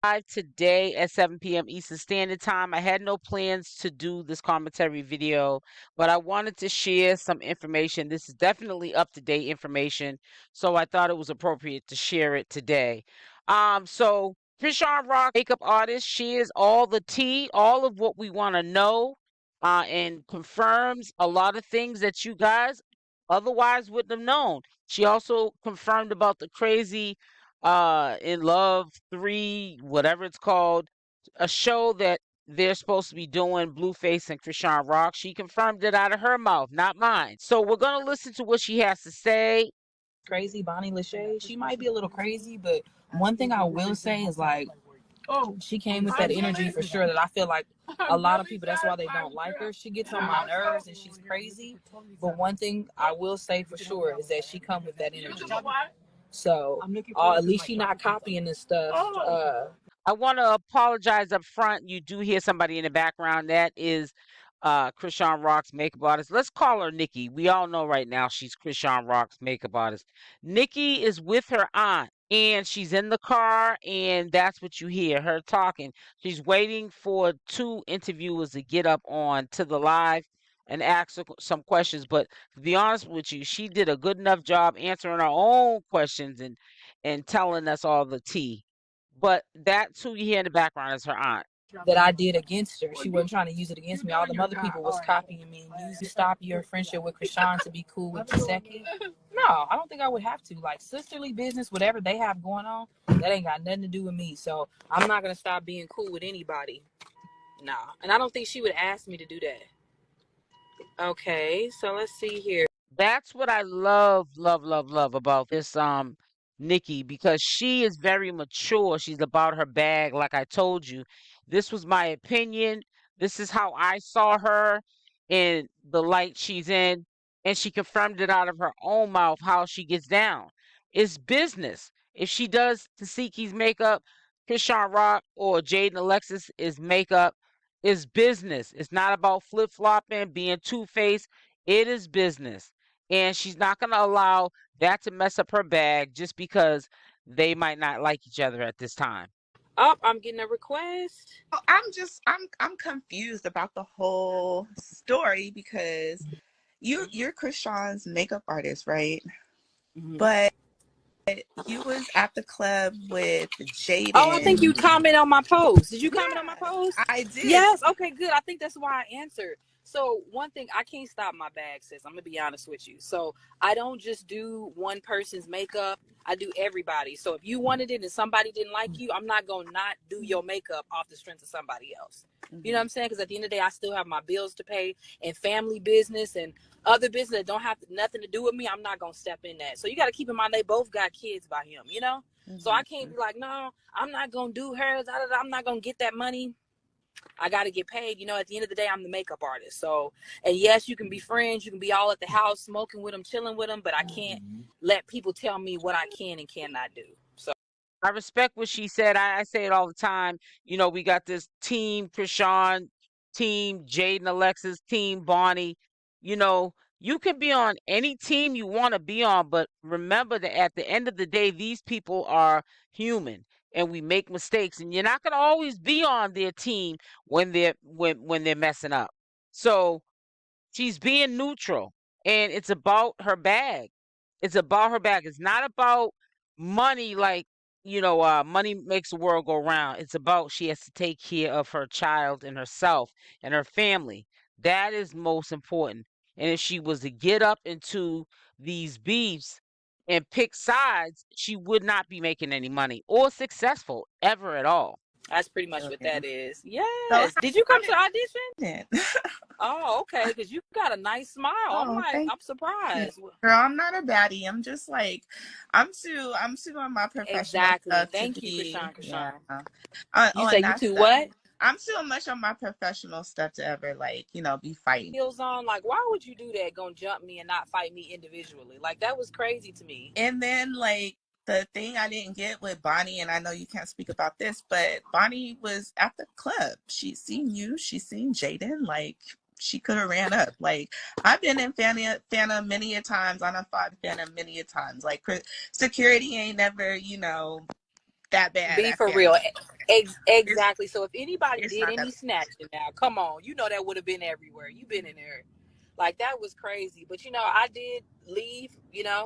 live today at 7 p.m. Eastern Standard Time. I had no plans to do this commentary video, but I wanted to share some information. This is definitely up-to-date information, so I thought it was appropriate to share it today. So Chriseanrock, makeup artist, shares all the tea, all of what we want to know, and confirms a lot of things that you guys otherwise wouldn't have known. She also confirmed about the crazy In Love 3, whatever it's called, a show that they're supposed to be doing, Blueface and Chriseanrock. She confirmed it out of her mouth, not mine. So we're going to listen to what she has to say. Crazy Bonnie Lachey, she might be a little crazy, but one thing I will say is like, she came with that energy for sure that I feel like a lot of people, that's why they don't like her. She gets on my nerves and she's crazy, but one thing I will say for sure is that she come with that energy. So at least she's not copying this stuff. I want to apologize up front. You do hear somebody in the background. That is Chriseanrock's makeup artist. Let's call her Nikki. We all know right now she's Chriseanrock's makeup artist. Nikki is with her aunt, and she's in the car, and that's what you hear her talking. She's waiting for two interviewers to get up on to the live and ask her some questions. But to be honest with you, she did a good enough job answering her own questions and telling us all the tea. But that's who you hear in the background is her aunt. That I did against her. She wasn't trying to use it against me. All the other people was copying me and using stop your friendship with Chrisean to be cool with Kiseki. No, I don't think I would have to. Like sisterly business, whatever they have going on, that ain't got nothing to do with me. So I'm not gonna stop being cool with anybody. Nah. And I don't think she would ask me to do that. Okay, so let's see here. That's what I love about this Nikki, because she is very mature. She's about her bag, like I told you. This was my opinion. This is how I saw her in the light she's in, and she confirmed it out of her own mouth how she gets down. It's business. If she does Taseki's makeup, Chriseanrock or Jaidyn Alexis is makeup, is business. It's not about flip-flopping, being two-faced. It is business. And she's not going to allow that to mess up her bag just because they might not like each other at this time. Oh, I'm getting a request. I'm confused about the whole story because you're Chrisean's makeup artist, right? Mm-hmm. But you was at the club with Jaidyn. Oh, I think you commented on my post. Did you comment on my post? I did. Yes. Okay, good. I think that's why I answered. So one thing, I can't stop my bag, sis. I'm gonna be honest with you. So I don't just do one person's makeup. I do everybody. So if you wanted it and somebody didn't like you, I'm not gonna not do your makeup off the strength of somebody else. Mm-hmm. You know what I'm saying? Because at the end of the day, I still have my bills to pay and family business and other business that don't have nothing to do with me. I'm not gonna step in that. So you got to keep in mind they both got kids by him. You know. Mm-hmm. So I can't be like, no, I'm not gonna do hers. I'm not gonna get that money. I got to get paid. You know, at the end of the day, I'm the makeup artist. So, and yes, you can be friends. You can be all at the house smoking with them, chilling with them, but I can't let people tell me what I can and cannot do. So I respect what she said. I say it all the time. You know, we got this team Chrisean, team Jaidyn Alexis, team Bonnie. You know, you can be on any team you want to be on, but remember that at the end of the day, these people are human and we make mistakes, and you're not going to always be on their team when they're messing up. So she's being neutral, and it's about her bag. It's about her bag. It's not about money, like, money makes the world go round. It's about she has to take care of her child and herself and her family. That is most important. And if she was to get up into these beefs and pick sides, she would not be making any money or successful ever at all. That's pretty much what that is. Yes. So did you come to the audition? Oh, okay. Because you got a nice smile. I'm surprised. Girl, I'm not a baddie. I'm just like, I'm too on my professional exactly. stuff. Thank you, Chrisean. Yeah. You say you too what? I'm too much on my professional stuff to ever be fighting. Heels on, like, why would you do that? Gonna jump me and not fight me individually? Like, that was crazy to me. And then the thing I didn't get with Bonnie, and I know you can't speak about this, but Bonnie was at the club. She's seen you. She's seen Jaidyn. Like, she could have ran up. Like, I've been in Fana many a times. I done fought Fana many a times. Like, security ain't never, that bad Be at for real. family. It's Exactly. So if anybody it's did not that any snatching now, come on, you know that would have been everywhere. You been in there. Like that was crazy. But I did leave, bad.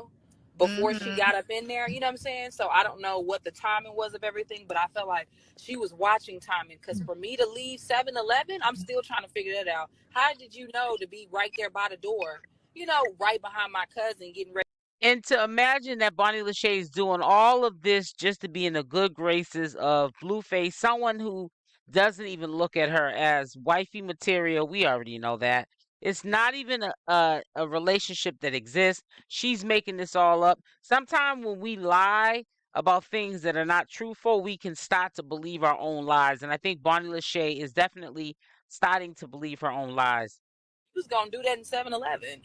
before she Hmm. got up in there, you know what I'm saying? So I don't know what the timing was of everything, but I felt like she was watching timing because for me to leave 7-Eleven, I'm still trying to figure that out. How did you know to be right there by the door, right behind my cousin getting ready? And to imagine that Bonnie Lachey is doing all of this just to be in the good graces of Blueface, someone who doesn't even look at her as wifey material. We already know that. It's not even a relationship that exists. She's making this all up. Sometimes when we lie about things that are not truthful, we can start to believe our own lies. And I think Bonnie Lachey is definitely starting to believe her own lies. Who's going to do that in 7-Eleven?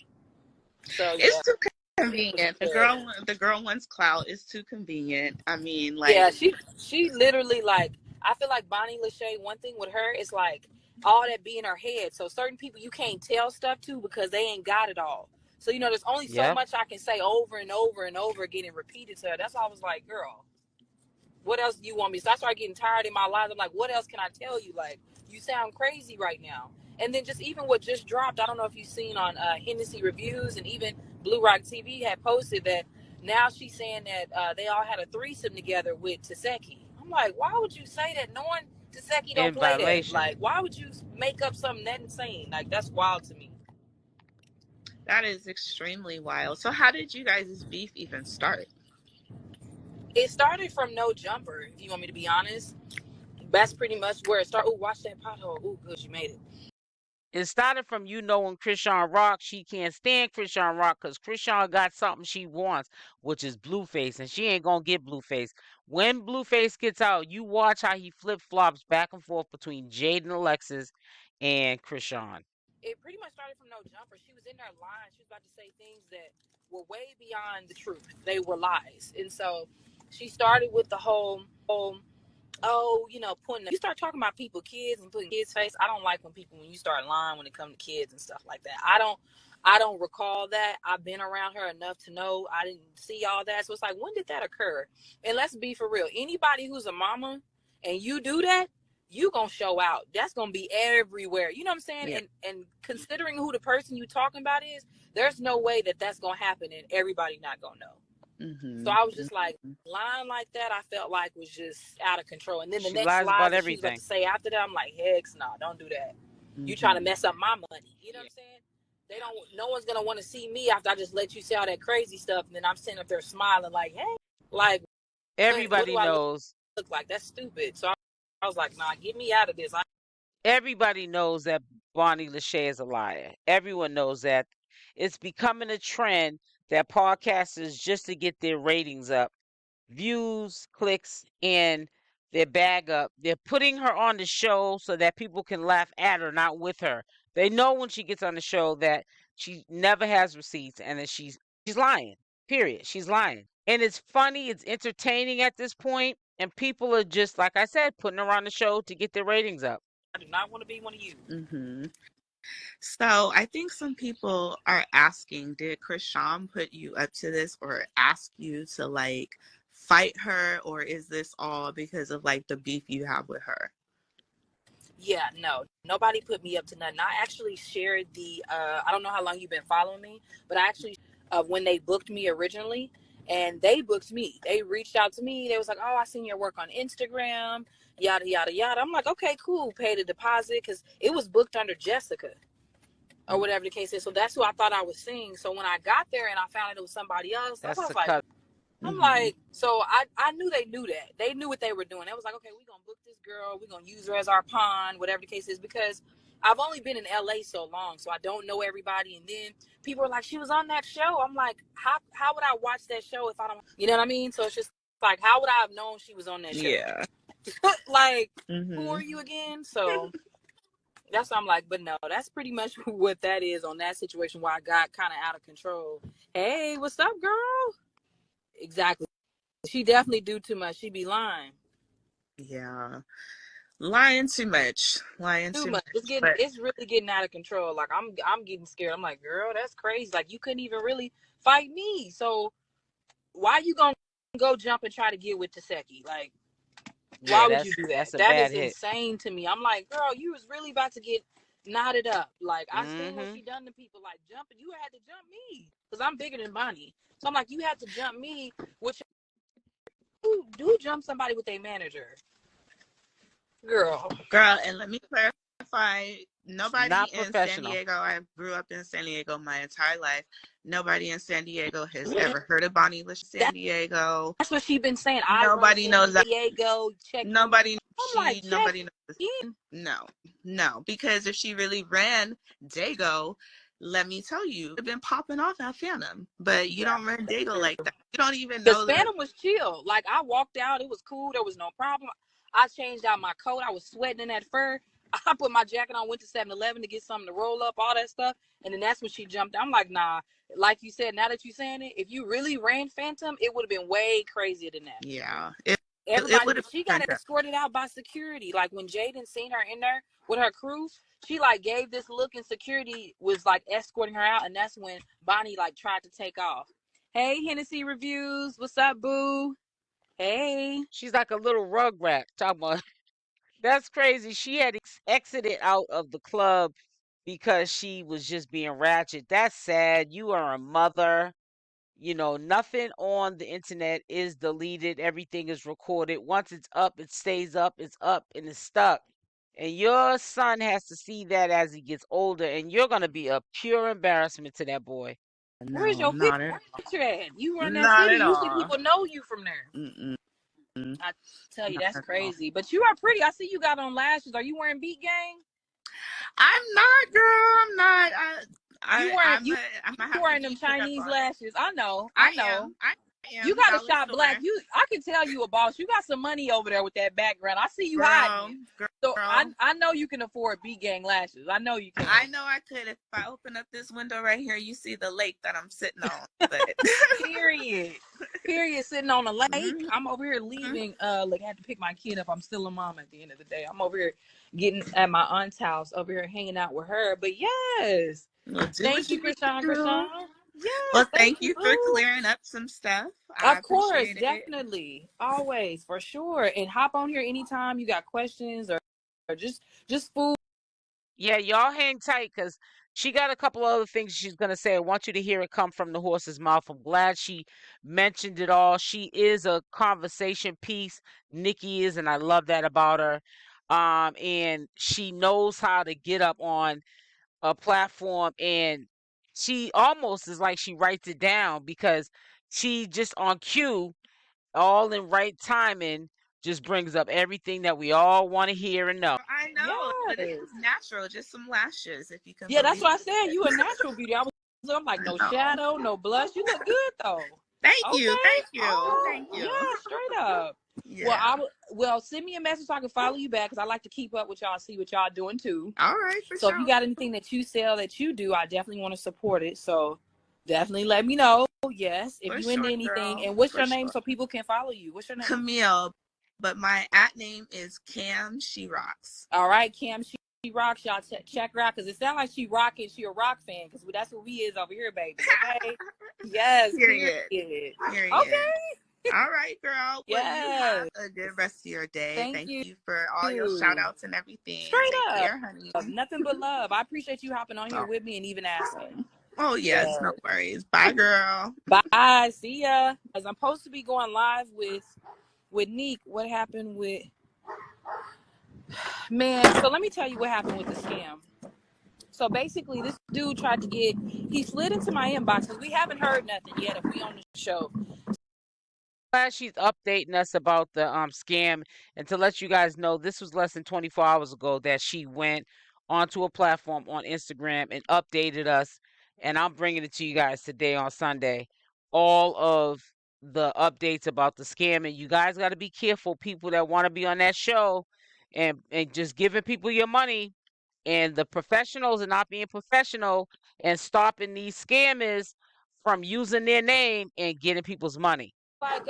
So, It's yeah, too it was convenient. good. The girl wants clout. It's too convenient. I mean, like, Yeah, she literally like I feel like Bonnie Lachey. One thing with her is like all that be in her head. So certain people you can't tell stuff to because they ain't got it all. So there's only so Yep. much I can say over and over and over again and repeat it to her. That's why I was like, girl, what else do you want me? So I started getting tired in my life. I'm like, what else can I tell you? Like, you sound crazy right now. And then just even what just dropped, I don't know if you've seen on Hennessy Reviews and even Blue Rock TV had posted that now she's saying that they all had a threesome together with Taseki. I'm like, why would you say that knowing Taseki don't In play that? violation. Like, why would you make up something that insane? Like, that's wild to me. that is extremely wild. So, how did you guys' beef even start? It started from No Jumper, if you want me to be honest. That's pretty much where it started. Oh, watch that pothole. Oh, good, you made it. It started from when Chriseanrock, she can't stand Chriseanrock because Chrisean got something she wants, which is Blueface, and she ain't gonna get Blueface. When Blueface gets out, you watch how he flip flops back and forth between Jaidyn Alexis and Chrisean. It pretty much started from No Jumper. She was in there lying. She was about to say things that were way beyond the truth. They were lies. And so she started with the whole, oh, putting you start talking about people, kids, and putting kids' face. I don't like when you start lying when it comes to kids and stuff like that. I don't recall that. I've been around her enough to know I didn't see all that. So it's like, when did that occur? And let's be for real. Anybody who's a mama and you do that, you gonna show out. That's gonna be everywhere. You know what I'm saying? Yeah. And considering who the person you talking about is, there's no way that that's gonna happen and everybody not gonna know. So Hmm. I was just like, lying like that, I felt like was just out of control. And then the She next lies lies about that she was about to everything. say after that, I'm like, heck no, don't do that. You trying to Hmm. mess up my money. You know what I'm saying? They don't. No one's gonna want to see me after I just let you say all that crazy stuff, and then I'm sitting up there smiling like, hey, like, what do Everybody I knows. look like? That's stupid. So I was like, nah, get me out of this. Everybody knows that Bonnie Lachey is a liar. Everyone knows that. It's becoming a trend that podcasters, just to get their ratings up, views, clicks, and their bag up, they're putting her on the show so that people can laugh at her, not with her. They know when she gets on the show that she never has receipts and that she's lying. Period. She's lying. And it's funny, it's entertaining at this point, and people are just, like I said, putting her on the show to get their ratings up. I do not want to be one of you. Hmm. So, I think some people are asking, did Krishan put you up to this or ask you to like fight her, or is this all because of like the beef you have with her? Yeah, no, nobody put me up to nothing. I actually shared the. I don't know how long you've been following me, but I actually when they booked me originally, and they booked me. They reached out to me. They was like, "Oh, I seen your work on Instagram, yada yada yada." I'm like, "Okay, cool." Paid a deposit because it was booked under Jessica or whatever the case is. So that's who I thought I was seeing. So when I got there and I found out it was somebody else, I That's was the like, cut. I'm Hmm. like, so I knew they knew that. They knew what they were doing. They was like, okay, we're gonna book this girl, we're gonna use her as our pawn, whatever the case is, because I've only been in LA so long, so I don't know everybody. And then people are like, she was on that show. I'm like, how would I watch that show if I don't, you know what I mean? So it's just like, how would I have known she was on that show? Yeah. Like, who Hmm. are you again? So that's what I'm like, but no, that's pretty much what that is on that situation where I got kind of out of control. Hey, what's up, girl? Exactly. She definitely do too much. She be lying Yeah. Lying too much. Lying too too much. It's much. getting, But it's really getting out of control. Like I'm getting scared. I'm like, girl, that's crazy. Like you couldn't even really fight me. So why you gonna go jump and try to get with Taseki? Like Why Yeah, would you do that? that's a That bad is hit. insane to me. I'm like, girl, you was really about to get knotted up. Like, I seen what Mm-hmm. she done to people. Like, jumping, you had to jump me because I'm bigger than Bonnie. So I'm like, you had to jump me. Which do jump somebody with a manager, girl. Girl, and let me clarify, It's nobody not in San professional. Diego, I grew up in San Diego my entire life. Nobody in San Diego has ever heard of Bonnie Lish San Diego. That's what she been saying. I run Nobody San knows that. Diego. Check in. Nobody I'm like, check nobody knows. in. No, no, because if she really ran Dago, let me tell you, it's been popping off at Phantom. But you Yeah, don't run that's Dago true. like that. You don't even Because know the. Phantom was chill. Like, I walked out, it was cool, there was no problem. I changed out my coat, I was sweating in that fur. I put my jacket on, went to 7-Eleven to get something to roll up, all that stuff. And then that's when she jumped. I'm like, nah, like you said, now that you're saying it, if you really ran Phantom, it would have been way crazier than that. Yeah, it Everybody, would but have she got turned up. escorted out by security. Like, when Jaidyn seen her in there with her crew, she like gave this look, and security was like escorting her out. And that's when Bonnie like tried to take off. Hey, Hennessy Reviews, what's up, boo? Hey. She's like a little rugrat. Talking about that's crazy. She had exited out of the club because she was just being ratchet. That's sad. You are a mother. You know, nothing on the internet is deleted. Everything is recorded. Once it's up, it stays up. It's up and it's stuck. And your son has to see that as he gets older, and you're going to be a pure embarrassment to that boy. Where's No, your not at picture at? You run that not city. at Usually all. people know you from there. Mm-mm, I tell you, not that's at all. crazy. But you are pretty. I see you got on lashes. Are you wearing Beat Gang? I'm not, girl. I'm not. You wearing you I'm gonna have to wearing get them you put up Chinese on. lashes. I know. I I know. am. I You am. got to Dollar shop black. store, I can tell you a boss. You got some money over there with that background. I see you hiding girl, it. So girl. I know you can afford Beat Gang lashes. I know you can. I know I could if I open up this window right here. You see the lake that I'm sitting on, but Period. Period. Sitting on a lake. Mhm. I'm over here leaving. Look, I had to pick my kid up. I'm still a mom at the end of the day. I'm over here getting at my aunt's house, over here hanging out with her. But yes. Well, do Thank what you, you need to Chrisean. do. Yes, Well, thank thank you, you for boo. clearing up some stuff. I Of course, appreciate it. definitely. Always, for sure. And hop on here anytime you got questions or just food. Yeah, y'all hang tight because she got a couple other things she's going to say. I want you to hear it come from the horse's mouth. I'm glad she mentioned it all. She is a conversation piece. Nikki is, and I love that about her. And she knows how to get up on a platform, and she almost is like she writes it down because she just on cue, all in right timing, just brings up everything that we all want to hear and know. I know, but it's Yes. natural. Just some lashes, if you can Yeah, that's believe what I said. it. You a natural beauty. I'm like, I no know. shadow, no blush. You look good though. Thank you. Okay. Thank you. Oh, Thank yeah, you. straight up. Well, Yeah. send me a message so I can follow you back because I like to keep up with y'all, see what y'all doing too. All right, for So if you sure. got anything that you sell that you do, I definitely want to support it. So definitely let me know. Yes, if For you into sure, anything. girl. And what's For your name sure. so people can follow you? What's your name? Camille, but my at name is Cam She Rocks. All right, Cam, she rocks. Y'all check her out because it sounds like she rocking. She a rock fan because that's what we is over here, baby. Okay. Yes. Period. Period. Period. Okay. All right, girl. Well, you have Yes. a good rest of your day. Thank Thank you. you for all your shout outs and everything. Straight Take up. care, honey. Nothing but love. I appreciate you hopping on here Oh, with me and even asking. oh yes, Yeah. no worries. Bye, girl. Bye. See ya. As I'm supposed to be going live with Neek. What happened with man? So let me tell you what happened with the scam. So basically, this dude he slid into my inbox because we haven't heard nothing yet if we on the show. Glad she's updating us about the scam, and to let you guys know, this was less than 24 hours ago that she went onto a platform on Instagram and updated us, and I'm bringing it to you guys today on Sunday. All of the updates about the scam, and you guys got to be careful, people that want to be on that show and just giving people your money, and the professionals are not being professional and stopping these scammers from using their name and getting people's money. Like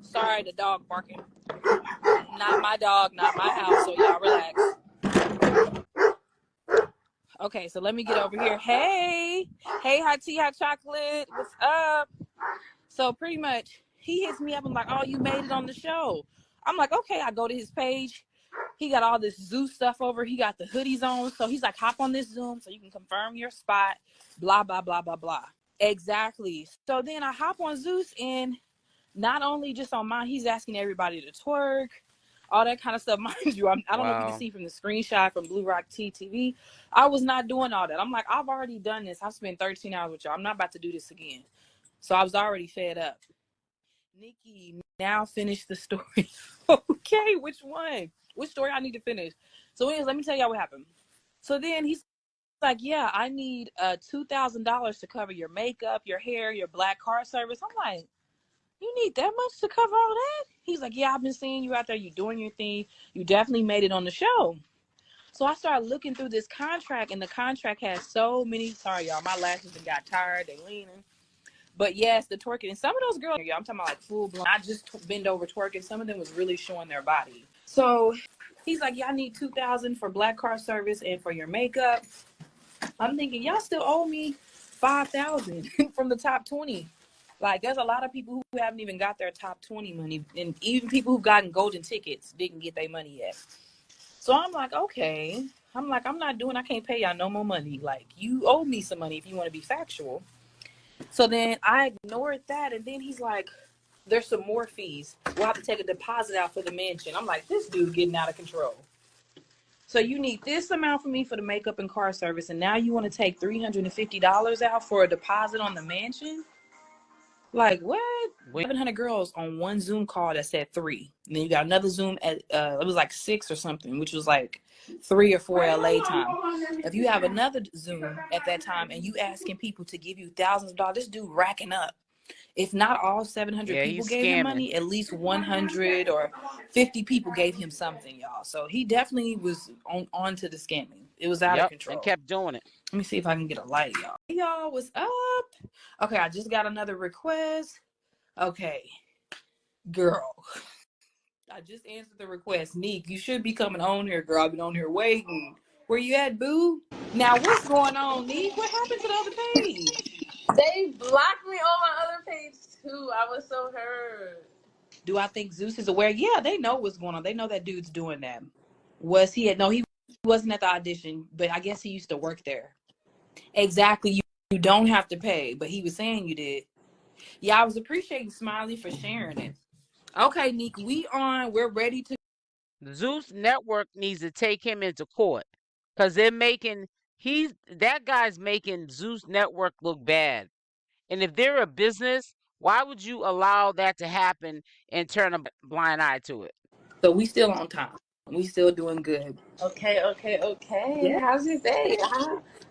sorry, the dog barking. Not my dog, not my house. So y'all relax. Okay, so let me get over here. Hey, hot tea, hot chocolate. What's up? So pretty much, he hits me up and like, oh, you made it on the show. I'm like, okay, I go to his page. He got all this Zeus stuff over. He got the hoodies on. So he's like, hop on this Zoom so you can confirm your spot, blah, blah, blah, blah, blah. Exactly. So then I hop on Zeus, and not only just on mine, he's asking everybody to twerk, all that kind of stuff. Mind you, I don't know if you can Wow. see from the screenshot from Blue Rock TV. I was not doing all that. I'm like, I've already done this. I've spent 13 hours with y'all. I'm not about to do this again. So I was already fed up. Nikki, now finish the story. Okay, which one? Which story I need to finish? So anyways, let me tell y'all what happened. So then he's like, yeah, I need $2,000 to cover your makeup, your hair, your black car service. I'm like, you need that much to cover all that? He's like, yeah, I've been seeing you out there. You doing your thing. You definitely made it on the show. So I started looking through this contract, and the contract has so many. Sorry, y'all, my lashes got tired. They leaning. But yes, the twerking. And some of those girls, I'm talking about like full blown, not just bend over twerking. Some of them was really showing their body. So he's like, yeah, I need $2,000 for black car service and for your makeup. I'm thinking, y'all still owe me $5,000 from the top 20. Like, there's a lot of people who haven't even got their top 20 money, and even people who've gotten golden tickets didn't get their money yet. So I'm like, okay. I'm like, I can't pay y'all no more money. Like, you owe me some money if you want to be factual. So then I ignored that, and then he's like, there's some more fees. We'll have to take a deposit out for the mansion. I'm like, this dude getting out of control. So you need this amount for me for the makeup and car service, and now you want to take $350 out for a deposit on the mansion? Like, what? 700 girls on one Zoom call that said 3. And then you got another Zoom at, it was like 6 or something, which was like 3 or 4 LA time. If you have another Zoom at that time and you asking people to give you thousands of dollars, this dude racking up. If not all 700 Yeah, people he's gave him scamming. money, at least 100 or 50 people gave him something, y'all. So he definitely was on to the scamming. It was out of Yep, control. and kept doing it. Let me see if I can get a light, y'all. Hey, y'all, what's up? Okay, I just got another request. Okay, girl. I just answered the request. Neek, you should be coming on here, girl. I've been on here waiting. Where you at, boo? Now, what's going on, Neek? What happened to the other page? They blocked me on my other page, too. I was so hurt. Do I think Zeus is aware? Yeah, they know what's going on. They know that dude's doing that. Was he at? No, he wasn't at the audition, but I guess he used to work there. Exactly. You don't have to pay, but he was saying you did. Yeah, I was appreciating Smiley for sharing it. Okay, Neek, we're ready to. The Zeus Network needs to take him into court because that guy's making Zeus Network look bad. And if they're a business, why would you allow that to happen and turn a blind eye to it? So we still on time. We still doing good. Okay. Yeah. How's your day?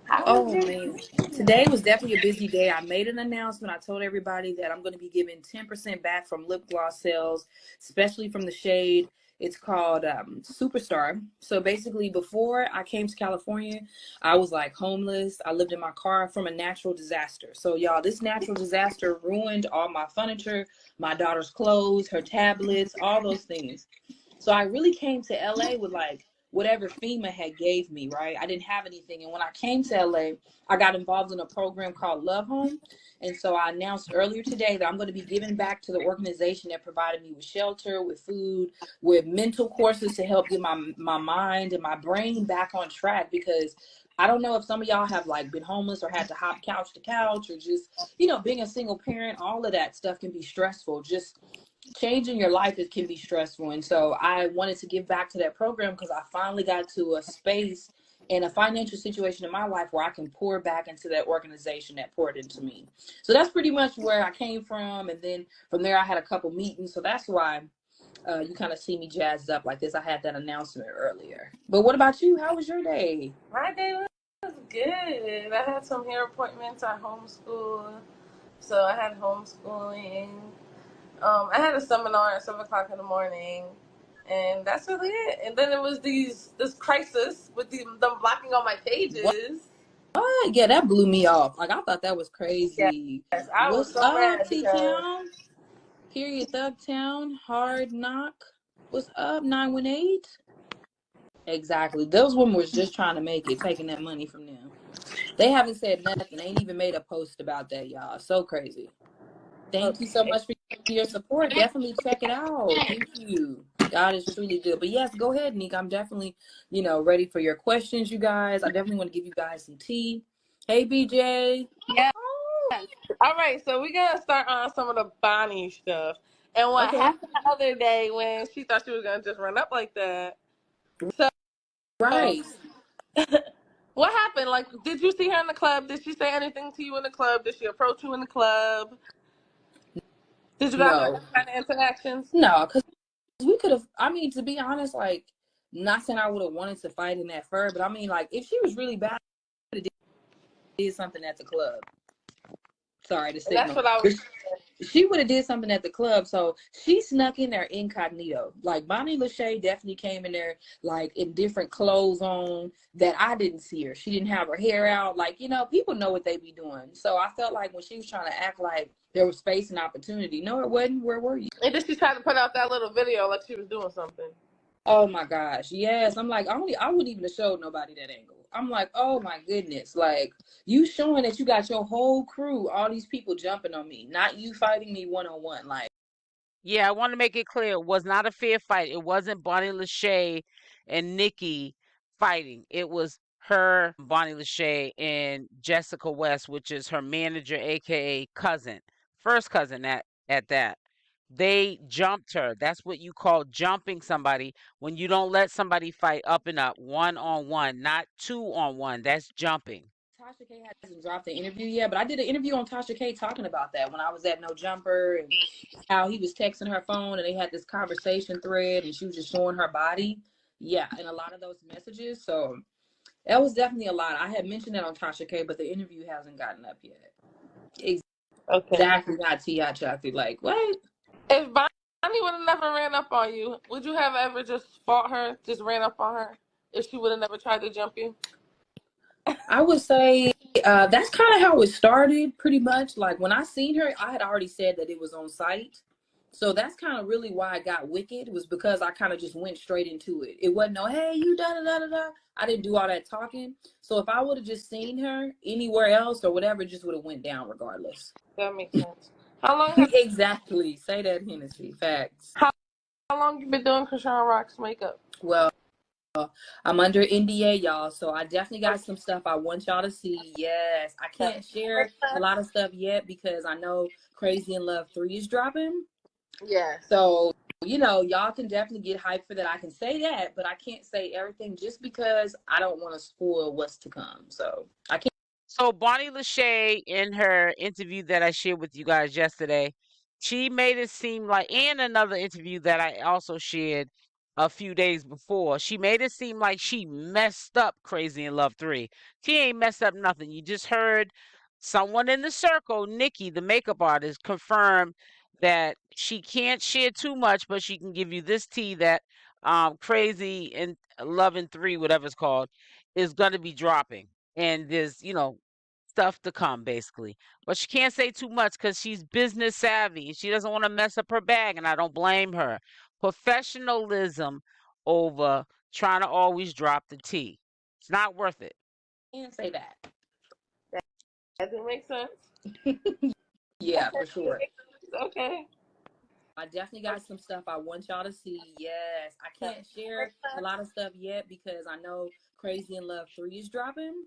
How Oh was your man, today was definitely a busy day. I made an announcement. I told everybody that I'm going to be giving 10% back from lip gloss sales, especially from the shade. It's called Superstar. So basically, before I came to California, I was like homeless. I lived in my car from a natural disaster. So y'all, this natural disaster ruined all my furniture, my daughter's clothes, her tablets, all those things. So I really came to LA with like whatever FEMA had gave me, right? I didn't have anything. And when I came to LA, I got involved in a program called Love Home. And so I announced earlier today that I'm going to be giving back to the organization that provided me with shelter, with food, with mental courses to help get my mind and my brain back on track. Because I don't know if some of y'all have like been homeless or had to hop couch to couch or just, being a single parent, all of that stuff can be stressful. Just changing your life, it can be stressful. And so I wanted to give back to that program because I finally got to a space and a financial situation in my life where I can pour back into that organization that poured into me. So that's pretty much where I came from. And then from there, I had a couple meetings. So that's why you kind of see me jazzed up like this. I had that announcement earlier. But what about you? How was your day? My day was good. I had some hair appointments. I homeschool. So I had homeschooling. I had a seminar at 7 o'clock in the morning. And that's really it. And then it was this crisis with them blocking all my pages. What? Yeah, that blew me off. Like, I thought that was crazy. Yes, I was What's so up, mad because T-Town? Period, Thugtown, Hard Knock. What's up, 918? Exactly. Those women was just trying to make it, taking that money from them. They haven't said nothing. They ain't even made a post about that, y'all. So crazy. Thank you so much for your support. Definitely check it out. Thank you. God is truly good. But yes, go ahead, Nick. I'm definitely, ready for your questions, you guys. I definitely want to give you guys some tea. Hey, BJ. Yes. All right, so we're gonna start on some of the Bonnie stuff. And what Okay. happened the other day when she thought she was gonna just run up like that. So Right. what happened? Like, did you see her in the club? Did she say anything to you in the club? Did she approach you in the club? Did you guys have No. any kind of interactions? No, because we could have, I mean, to be honest, like, not saying I would have wanted to fight in that fur, but I mean, like, if she was really bad, I would have did something at the club. Sorry, the And that's signal. what I was. She would have did something at the club, so she snuck in there incognito. Like Bonnie Lachey definitely came in there like in different clothes on that I didn't see her. She didn't have her hair out. Like, people know what they be doing. So I felt like when she was trying to act like there was space and opportunity, no, it wasn't. Where were you? And then she tried to put out that little video like she was doing something. Oh my gosh, yes. I'm like, I wouldn't even have showed nobody that angle. I'm like, oh my goodness, like you showing that you got your whole crew, all these people jumping on me, not you fighting me one-on-one. Like, Yeah, I want to make it clear. It was not a fair fight. It wasn't Bonnie Lachey and Nikki fighting. It was her, Bonnie Lachey, and Jessica West, which is her manager, aka cousin, first cousin at that. They jumped her. That's what you call jumping somebody when you don't let somebody fight up and up, one on one, not two on one. That's jumping. Tasha K hasn't dropped the interview yet, but I did an interview on Tasha K talking about that when I was at No Jumper and how he was texting her phone and they had this conversation thread and she was just showing her body. Yeah, and a lot of those messages. So that was definitely a lot. I had mentioned that on Tasha K, but the interview hasn't gotten up yet. Okay. Exactly, not T.I. Chocolate. Like, what? If Bonnie would have never ran up on you, would you have ever just fought her, just ran up on her, if she would have never tried to jump you? I would say that's kind of how it started, pretty much. Like when I seen her, I had already said that it was on site. So that's kind of really why I got wicked, was because I kind of just went straight into it. It wasn't no, hey, you da da da da da. I didn't do all that talking. So if I would have just seen her anywhere else or whatever, it just would have went down regardless. That makes sense. How long have Exactly. Say that, Hennessy. Facts. how long you been doing Chriseanrock's makeup? Well, I'm under NDA, y'all, so I definitely got some stuff I want y'all to see. Yes, I can't share a lot of stuff yet because I know Crazy in Love 3 is dropping. Yes. So, y'all can definitely get hyped for that. I can say that, but I can't say everything just because I don't want to spoil what's to come. So, I can't. So Bonnie Lachey, in her interview that I shared with you guys yesterday, she made it seem like, and another interview that I also shared a few days before, she made it seem like she messed up Crazy in Love 3. She ain't messed up nothing. You just heard someone in the circle, Nikki, the makeup artist, confirm that she can't share too much, but she can give you this tea that Crazy in Love in 3, whatever it's called, is going to be dropping. And there's, stuff to come basically. But she can't say too much because she's business savvy. She doesn't want to mess up her bag, and I don't blame her. Professionalism over trying to always drop the tea. It's not worth it. Can't say that. Does it make sense? Yeah, for sure. Okay. I definitely got some stuff I want y'all to see. Yes, I can't share a lot of stuff yet because I know Crazy in Love 3 is dropping.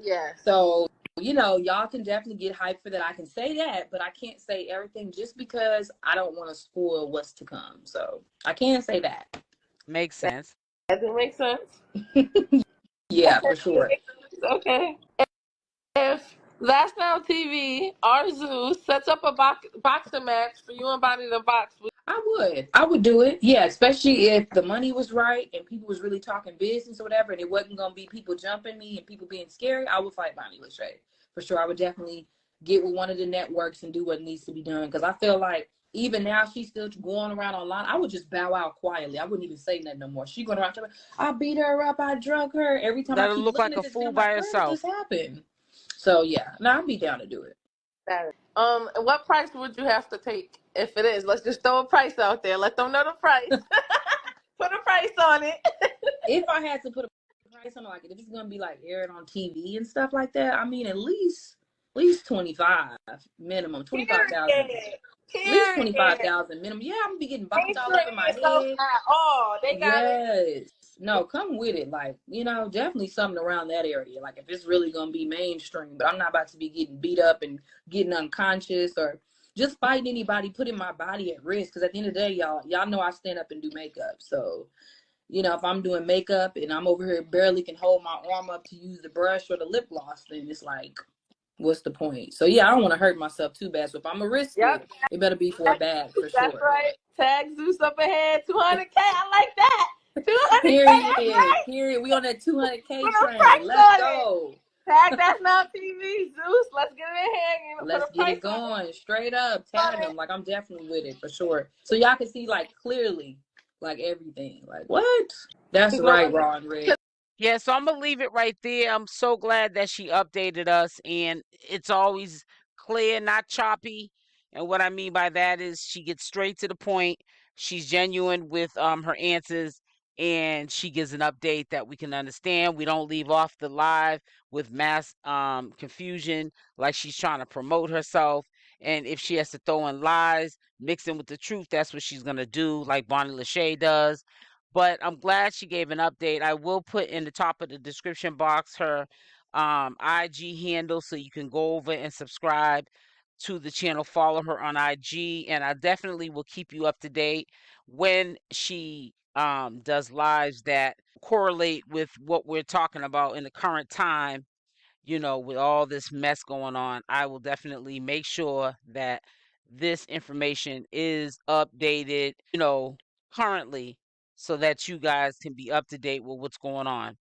Yes. So, y'all can definitely get hyped for that. I can say that, but I can't say everything just because I don't want to spoil what's to come. So, I can't say that. Makes sense. Does it make sense? Yeah, for sure. Okay. If Last Now TV, Arzu sets up a boxing match for you and Bonnie to box, I would do it. Yeah, especially if the money was right and people was really talking business or whatever, and it wasn't gonna be people jumping me and people being scary. I would fight Bonnie Lachey for sure. I would definitely get with one of the networks and do what needs to be done because I feel like even now she's still going around online. I would just bow out quietly. I wouldn't even say nothing no more. She going around telling me, I beat her up, I drug her. Every time I Let her keep look looking like at a this, video, fool I'm by like, where did herself. this happen? So yeah, I'd be down to do it. what price would you have to take if it is? Let's just throw a price out there. Let them know the price. Put a price on it. If I had to put a price on it, like if it's gonna be like aired on TV and stuff like that, I mean at least 25 minimum, 25,000. At least Period. 25,000 minimum. Yeah, I'm gonna be getting bopped all Mainstream up in my is so head. fat. Oh, they got it. Yes. No, come with it. Like, definitely something around that area. Like if it's really gonna be mainstream, but I'm not about to be getting beat up and getting unconscious or just fighting anybody, putting my body at risk. Cause at the end of the day, y'all know I stand up and do makeup. So, if I'm doing makeup and I'm over here barely can hold my arm up to use the brush or the lip gloss, then it's like, what's the point? So yeah, I don't want to hurt myself too bad. So if I'm gonna risk Yep. it better be for a bag for That's sure. right. Tag Zeus up ahead. 200K. I like that. 200K. That's Period. right. Period. We on that Put 200K a train. price Let's on it. go. Tag That's Not TV. Zeus, let's get it in here and put Let's a get price it on going. Straight up. Tag it. them. Like I'm definitely with it for sure. So y'all can see like clearly, like everything. Like what? That's right, Raw and Red. Yeah, so I'm gonna leave it right there. I'm so glad that she updated us, and it's always clear, not choppy. And what I mean by that is she gets straight to the point. She's genuine with her answers, and she gives an update that we can understand. We don't leave off the live with mass confusion, like she's trying to promote herself. And if she has to throw in lies, mixing with the truth, that's what she's gonna do, like Bonnie Lachey does. But I'm glad she gave an update. I will put in the top of the description box her IG handle so you can go over and subscribe to the channel, follow her on IG, and I definitely will keep you up to date when she does lives that correlate with what we're talking about in the current time. With all this mess going on, I will definitely make sure that this information is updated, currently, so that you guys can be up to date with what's going on.